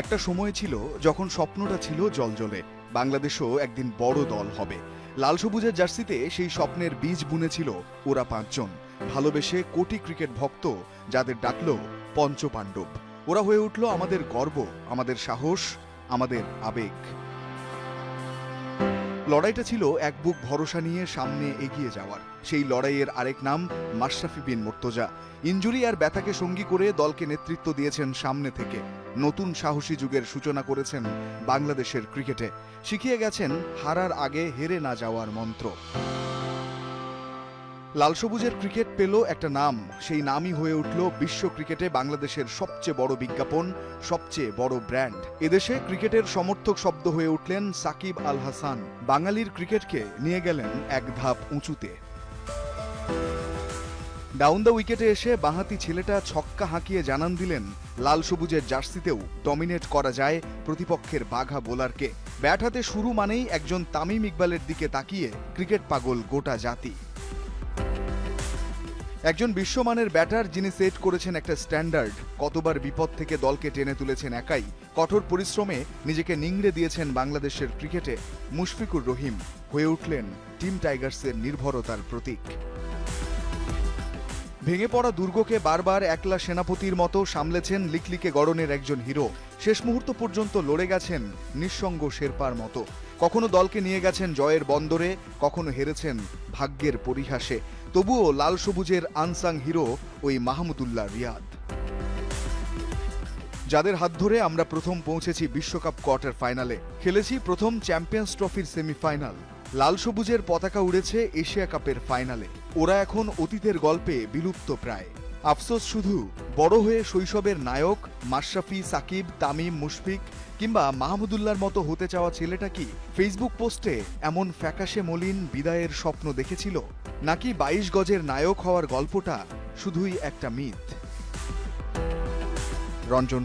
একটা সময় ছিল যখন স্বপ্নটা ছিল জলজলে, বাংলাদেশও একদিন বড় দল হবে। লাল সবুজের জার্সিতে সেই স্বপ্নের বীজ বুনেছিল ওরা পাঁচজন, ভালোবেসে কোটি ক্রিকেট ভক্ত যাদের ডাকল পঞ্চপাণ্ডব। ওরা হয়ে উঠল আমাদের গর্ব, আমাদের সাহস, আমাদের আবেগ। লড়াইটা ছিল এক বুক ভরসা নিয়ে সামনে এগিয়ে যাওয়ার। সেই লড়াইয়ের আরেক নাম মাশরাফি বিন মুর্তজা। ইনজুরি আর ব্যথাকে সঙ্গী করে দলকে নেতৃত্ব দিয়েছেন সামনে থেকে। নতুন সাহসী যুগের সূচনা করেছেন বাংলাদেশের ক্রিকেটে। শিখিয়ে গেছেন হারার আগে হেরে না যাওয়ার মন্ত্র। লাল সবুজের ক্রিকেট পেল একটা নাম, সেই নামই হয়ে উঠল বিশ্ব ক্রিকেটে বাংলাদেশের সবচেয়ে বড় বিজ্ঞাপন, সবচেয়ে বড় ব্র্যান্ড। এদেশে ক্রিকেটের সমর্থক শব্দ হয়ে উঠলেন সাকিব আল হাসান। বাঙালির ক্রিকেটকে নিয়ে গেলেন এক ধাপ উঁচুতে। ডাউন দ্য উইকেটে এসে বাঁহাতি ছেলেটা ছক্কা হাঁকিয়ে জানান দিলেন লাল সবুজের জার্সিতেও ডমিনেট করা যায় প্রতিপক্ষের বাঘা বোলারকে। ব্যাট হাতে শুরু মানেই একজন তামিম ইকবালের দিকে তাকিয়ে ক্রিকেট পাগল গোটা জাতি। একজন বিশ্বমানের ব্যাটার যিনি সেট করেছেন একটা স্ট্যান্ডার্ড, কতবার বিপদ থেকে দলকে টেনে তুলেছেন একাই, কঠোর পরিশ্রমে নিজেকে নিংড়ে দিয়েছেন বাংলাদেশের ক্রিকেটে। মুশফিকুর রহিম হয়ে উঠলেন টিম টাইগার্সের নির্ভরতার প্রতীক। ভেঙে পড়া দুর্গকে বারবার একলা সেনাপতির মতো সামলেছেন লিকলিকে গড়নের একজন হিরো। শেষ মুহূর্ত পর্যন্ত লড়ে গেছেন নিঃসঙ্গ শেরপার মতো। কখনো দলকে নিয়ে গেছেন জয়ের বন্দরে, কখনো হেরেছেন ভাগ্যের পরিহাসে। তবুও লাল সবুজের আনসাং হিরো ওই মাহমুদুল্লাহ রিয়াদ, যাদের হাত ধরে আমরা প্রথম পৌঁছেছি বিশ্বকাপ কোয়ার্টার ফাইনালে, খেলেছি প্রথম চ্যাম্পিয়ন্স ট্রফির সেমিফাইনাল, লাল সবুজের পতাকা উড়েছে এশিয়া কাপের ফাইনালে। ওরা এখন অতীতের গল্পে বিলুপ্ত প্রায়। আফসোস শুধু, বড় হয়ে শৈশবের নায়ক মাশরাফি, সাকিব, তামিম, মুশফিক কিংবা মাহমুদুল্লাহর মতো হতে চাওয়া ছেলেটা কি ফেসবুক পোস্টে এমন ফ্যাকাশে মলিন বিদায়ের স্বপ্ন দেখেছিল? নাকি 22 গজের নায়ক হওয়ার গল্পটা শুধুই একটা মিথ? রঞ্জন